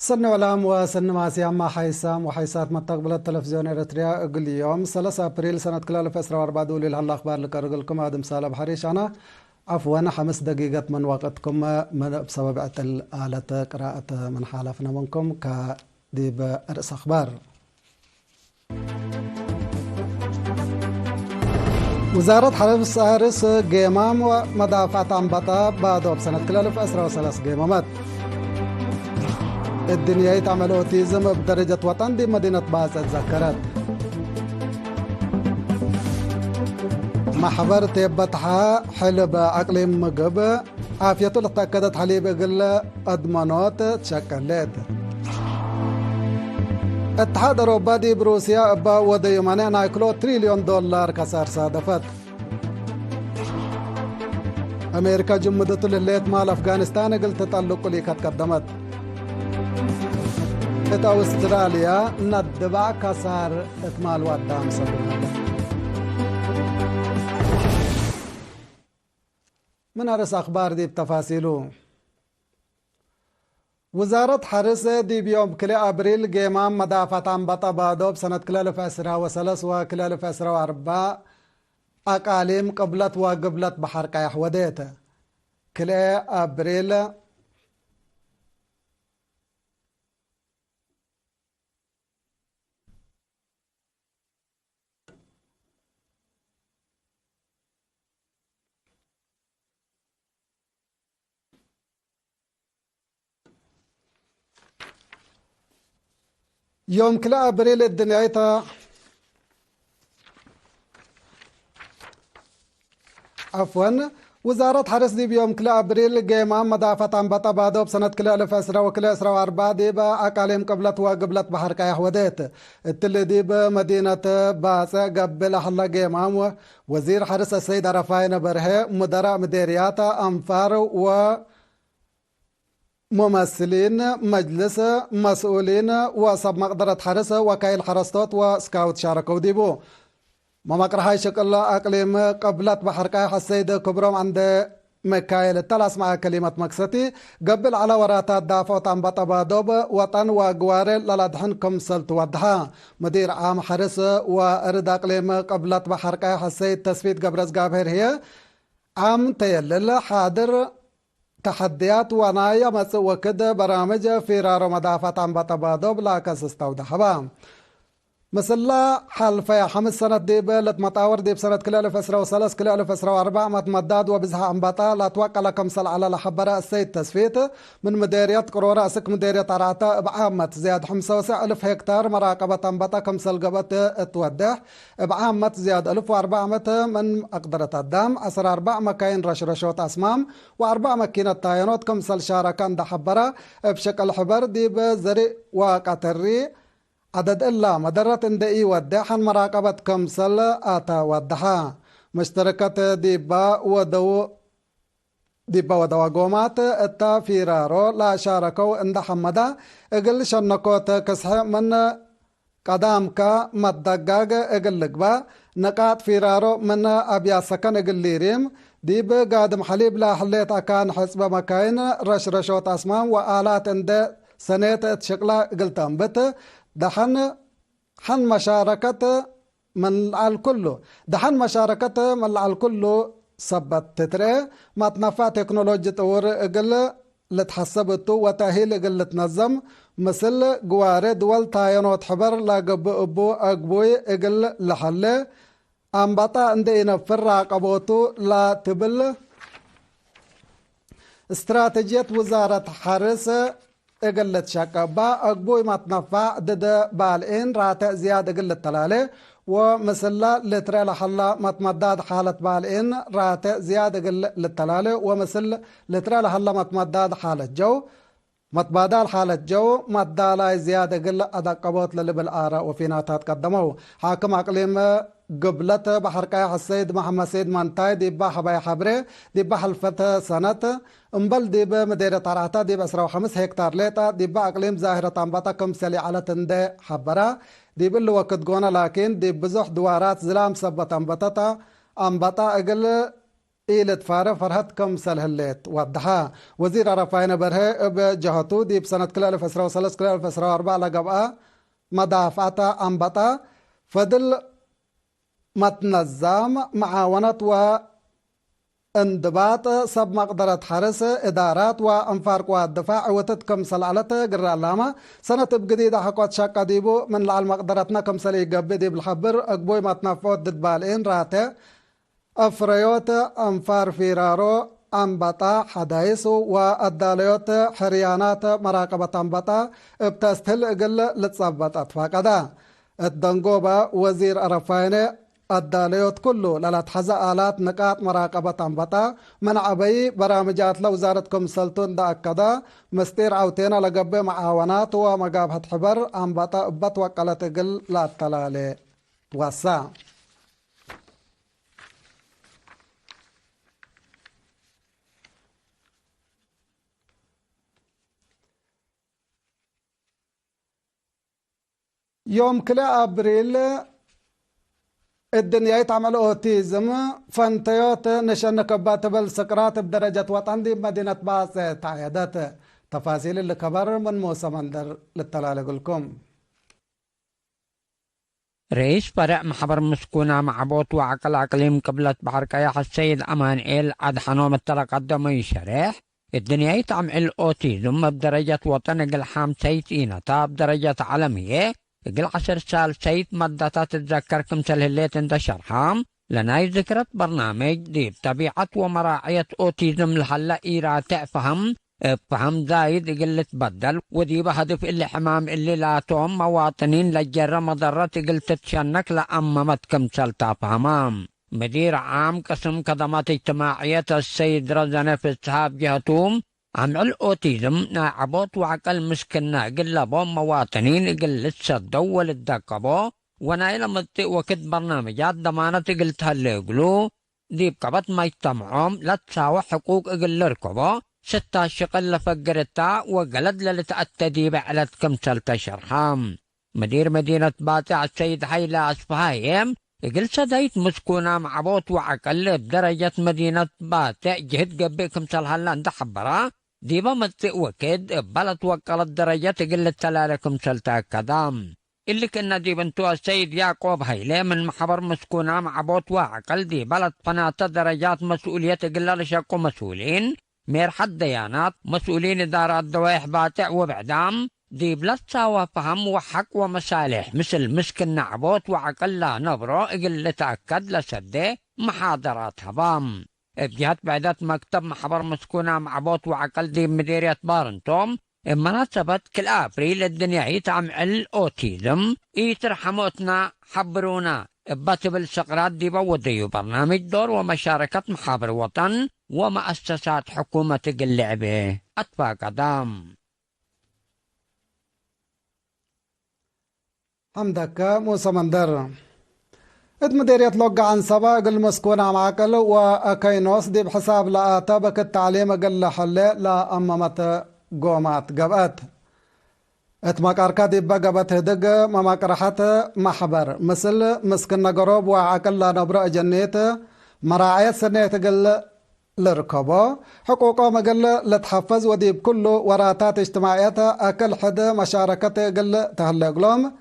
سن علام وسن ماسي أما حيسام وحيسات مستقبل التلفزيون الإريتريا أقول اليوم 3 أبريل سنة كلال فسرة 4 دولي الأخبار اللي كرجلكم هذا مسالة بحريش أنا عفوا 5 دقيقة من وقتكم بسبب آلة قراءة من حالفنا منكم كديب رأس أخبار. وزارة حرس أرس جيمام ومدافعة أنبطة بعد سنة كلال فسرة وثلاث جيمامات. الدنيا تعمل أوتيزم بدرجة وطن دي مدينة باز تذكرت. محبر تيبتها حلب أقليم مقب عافيته لتأكدت حليب قل أدمانات تشكلت. اتحاد أوروبا دي بروسيا أبا وديماني نايكلو $1 تريليون كسار صادفت. أمريكا جمدت لليت مال أفغانستان قلت تطلق لي قدمت. أستراليا ندبع كسار اتمال وادام سبنا. من أرس أخبار دي بتفاصيله. وزارة حرس دي بيوم كلا أبريل جيمام مدافعة أنبطة بادو بسنة كلال فأسرة وثلاث وكلال فأسرة وأربع أقاليم قبلت وقبلت بحر كايح وديته كلا أبريل يوم كلا أبريل الدنيا عفوا وزارة حرس دي بيوم كلا أبريل جيمام مدافعة أنبطة بادو بسنة كلا ألف أسرة وكلا أسرة وأربعة ديبا أقاليم قبلت وقبلت بحر كايح وديت التل ديبا مدينة باسة قبل حلا جيمام وزير حرس السيد رفاين برهي مدراء مديرياتا أنفار و ممثلين مجلس مسؤولين وصب مقدرة حرس وكايل حرستوت وسكاوت شاركوا ديبو مماكر هاي شكل أقليم قبلت بحر كايح السيد كبرهم عند مكايل التلاس مع كلمة مكستي قبل على وراتات دافع تنبط بادوب وطن وقوار للدحن كمسل تودها مدير عام حرس وارد أقليم قبلت بحر كايح السيد تسفيد قبرز قابهر هي عام تيلل حاضر تحديات ونايا مسوى كده برامج فرار مدافعة أنبطة بادوب لا كاس استودحها مثلا حلفة 5 سنة ديب لتمطاور ديب سنة كلا ألف أسرة وثلاث كلا ألف أسرة وأربع متمداد وبزها أنبطة لا توقع لكم سل على لحبرة السيد تسفيت من مديريات قرورة أسك مديرية عراتا بعامة زياد 5,000 هكتار مراقبة أنبطة كمسل قبت توضح بعامة زياد 1,400 من أقدرة الدم 4 مكاين رشرشوت أسمام و4 مكينة طاينات كمسل شاركان دحبرة بشكل حبر ديب زري وقطري عدد إلا مدرة اندئي ودحن مراقبة كمسل آتا ودحا مشتركة ديبا ودوا قومات اتا فيرارو لا شاركو اند حمدا اقل شنكوت كسح من قدامك مدقاق اقل لقبا نقاط فيرارو من ابيا سكن اقل ليريم ديب قادم حليب لا حليت اكان حسب مكاين رشرشوت اسمام وآلات اند سنيت اتشقلا قلتان بت دحن مشاركة من الكل دحن مشاركة من الكل سبت تتري ما تنفع تكنولوجيا تور اقل لتحسبتو وتأهيل اقل تنظم مثل قواري دول تاينوت حبر لا قب ابو اقبوي اقل لحلي انبطا اندينا في الراقبوتو لا تبل استراتيجية وزارة حرس اقلت شاكبا اقبوي ما تنفع ضد بالين راتع زيادة قلت تلالي ومثلا لتري لحلا متمداد حالة بالين راتع زيادة قلت تلالي ومثل لتري لحلا متمداد حالة جو متبادل حالة جو متدالا زيادة قل أدقبوت للبل آراء وفيناتات قدموا حاكم أقليم قبلت بحر كايح السيد محمد سيد منتاي ديبا حباي حبري ديبا حلفة سنة امبل ديبا مديرة طرعتا ديبا 5 هكتار ليتا ديبا أقليم زاهرة طنبطة كمسلي على تندي حبرا ديبا اللي وقت قونا لكن ديب بزح دوارات زلام سبت انبطتا انبطا اقل إيلت فارة فرهت كم سلهلت وضحا وزير رفاين بره بجهتو دي بسنة كل 2003 كل 2004 لقبقى مدافعتا أنبطا فضل متنظم معاونة انضباط سب مقدرة حرس إدارات وأنفار قوات الدفاع وتتكم سلعلة قرر اللامة سنة بجديدة حقوات شاقة ديبو من لعل مقدرتنا كم سلي قبي ديب الحبر أقبوي ما تنفوت ضد بالين راتي أفريوت أنفار فيرارو أنبطا حدايسو والداليوت حريانات مراقبة أنبطا بتستهل اقل لتصبت أطفاقدا الدنقوبة وزير أرفايني الداليوت كله للاتحز آلات نقاط مراقبة أنبطا من عبي برامجات لوزارتكم سلطون دا أكدا مستير عوتينا لقبي معاونات ومقابهة حبر أنبطا أبت وقلت قل لا التلالي وسا يوم كلا أبريل الدنيا يتعمل أوتيزم فانتيوت نشان كبات بالسكرات بدرجة وطن دي مدينة باس تعيادات تفاصيل اللي كبر من موسى مندر للطلال لكم رئيس فرع محبر مسكونة معبوط وعقل أقليم قبلة بحر كياح السيد أمان إيل عد حنوم التلقدم يشرح الدنيا يتعمل أوتيزم بدرجة وطن قل حام سيتينة بدرجة عالمية قل 10 سال سيد مدتا تتذكركم سلهليت انت شرحام لناي ذكرت برنامج دي طبيعة ومراعية أوتيزم لحلا إيراتع فهم زايد قل تبدل ودي بهدف اللي حمام اللي لا توم مواطنين لجرة مضرة قل تتشنك لأممتكم سلتا فهمام مدير عام قسم خدمات اجتماعية السيد رزانة في السحاب جهتوم عمل أوتيزم ناعبوت وعقل مسكنا قل بوم مواطنين قل تصدوا وللدقبو ونايل مدتئ وكد برنامجات ضمانة قل تهلقلو دي بقبط ما يجتمعهم لا تساوى حقوق قل ركبو 6 شقل فقرتا وقلد للتأتدي بعلت كمسل تشرحام مدير مدينة باتع السيد حيلا أصفهايم قل سديت مسكونا معبوت وعقل بدرجة مدينة باتع جهد قبي كمسل هلان تحبرا ديبا متئ وكد بلد وقلت درجة قل التلالكم سلتا كدام اللي كنا ديبنتو السيد يعقوب هيلي من محبر مسكونا معبوت وعقل دي بلد قناة درجات مسؤولية قل لشاقو مسؤولين مير حد ديانات مسؤولين إدارات دوائح باتع وبعدام دي بلد ساوى فهم وحق ومصالح مثل مسكن نعبوت وعقل لا نبرو اقل تأكد لسده محاضرات هبام بجهة بعدات مكتب محبر مسكونة معبوت وعقل دي مديرية بارنتوم مناسبة كل أبريل الدنيا يتعمل أوتيزم يترحموتنا حبرونا باتب السقرات دي بوديو برنامج دور ومشاركة محابر وطن ومؤسسات حكومة اللعبة أطفى قدام حمدك موسى مندر مديرية لوقع عن سباق المسكونة معقل وكينوس دي بحساب لآتابك التعليم قل حلي لا أممت قومات قبات اتماكاركا دي بقبت هدق مماكرحات محبر مثل مسكن قروب وعقل لا نبرأ جنيت مراعية سنة قل لركبه حقوقه مقل لتحفز ودي بكل وراتات اجتماعيات أكل حد مشاركة قل تهلق لهم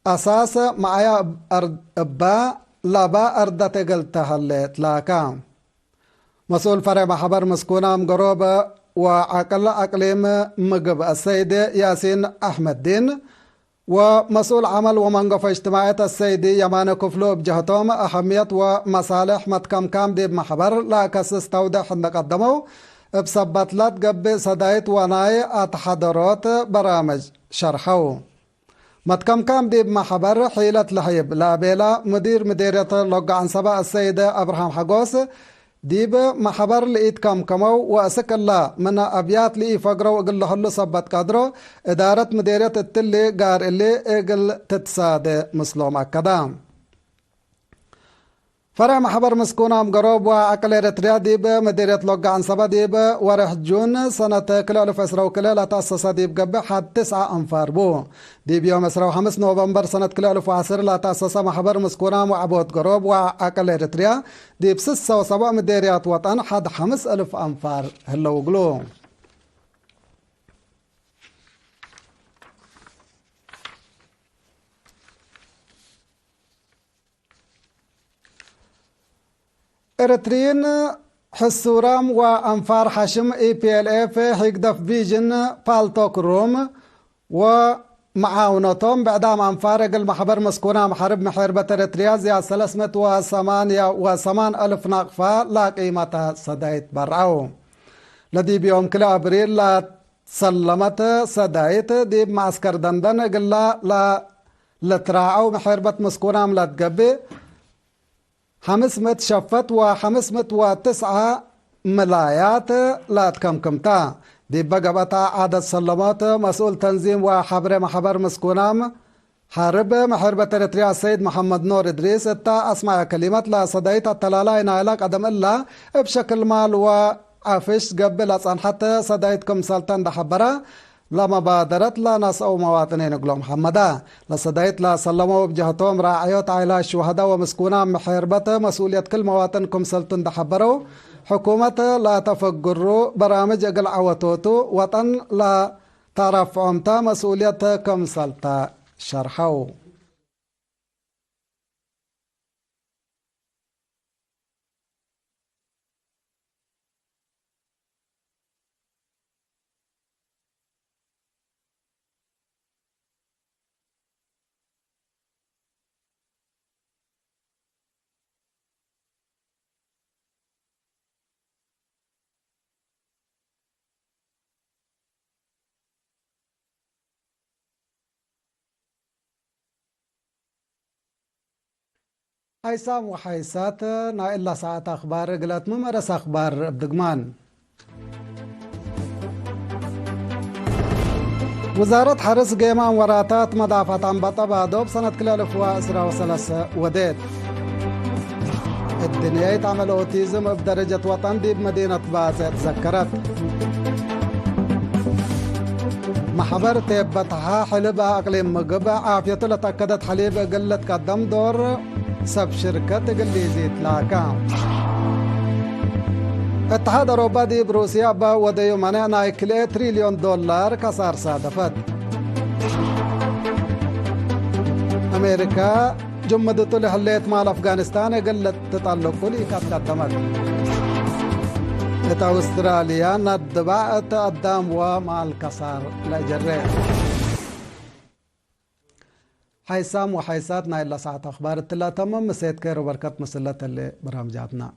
أساس معايا أبا لابا أردت قلت هلت لاكا مسؤول فرع محبر مسكونة مقروب وعقل أقليم مقب السيد ياسين أحمد دين ومسؤول عمل ومنقف اجتماعية السيد يمان كفلو بجهتهم أهمية ومصالح متكم كام دي محبر لا كسس توضح نقدمه بسبت لات قب سدايت وناي أتحضرات برامج شرحو متكم كام دي محبر حيلة لحيب لا بيلا مدير مديرية لوقع عن سبا السيد أبراهام حقوس ديب محبر لقيت كم كمو وأسك الله من أبيات لي فقرو وقل له اللي صبت قدره إدارة مديرية التلي قار اللي اقل تتساد مسلوم أكدام فرع محبر مسكونة مقروب وعقل إريتريا ديب مديرية لوقع عن سبا ديب ورح جون سنة كلا ألف أسرة وكلا لا تأسس ديب قبع حد 9 أنفار بو ديب يوم أسرة وخمس نوفمبر سنة كلا ألف وعصر لا تأسس محبر مسكونة وعبوت قروب وعقل إريتريا ديب 6 و7 مديريات وطن حد 5000 أنفار هلو وقلو إريتريين حسورام وأنفار حشم EPLF هيقدف فيجن بالتوك روم ومعاونتهم بعدام أنفار المحبر مسكونة محارب محاربة إريتريا زي 308 ألف ناقفة لا قيمة صدايت برعو لدي بيوم كلا أبريل لا سلمت صدايت دي معسكر دندن قلا لا لتراعو محاربة مسكونة ملا تقبي 500 شفت و509 ملايات لا تكمكمتا دي بقبتا عدد سلمات مسؤول تنظيم وحبر محبر مسكونام حارب محاربة إريتريا السيد محمد نور إدريس اتا اسمع كلمات لا صدايت التلالين علاق قدم الله بشكل مال وعفش قبل أصان حتى صدايتكم سلطان دحبرا لما بادرت لا ناس أو مواطنين قلوا محمدا لصدايت لا سلموا بجهتهم راعيات عائلة الشهداء ومسكونا محاربة مسؤولية كل مواطنكم سلطن دحبروا حكومة لا تفقروا برامج أقل عوتوتو وطن لا تعرف عمتا مسؤوليتكم سلطة شرحوا هيسام وحيسات نا إلا ساعة أخبار قلت ممارس أخبار بدقمان وزارة حرس قيمان وراتات مضافة عن بطبع دوب سنة كلا لفوا أسرة وثلاثة وديت الدنيا تعمل أوتيزم بدرجة وطن دي بمدينة بازة تذكرت محبر تيبتها حلبها أقليم مقبع عافية لتأكدت حليب قلت قدم دور سب شركة قلي زيت لاكا اتحاد أوروبا دي بروسيا با وديو منع نايكلي $1 تريليون كسار صادفت أمريكا جمدت لحليت مال أفغانستان قلت تطلق لي قدمت ات أستراليا ندبع تقدم ومال كسار لجرين حيسام وحيساتنا إلا ساعة أخبار التلا تمام مسيت كير وبركات مسلة اللي برامجاتنا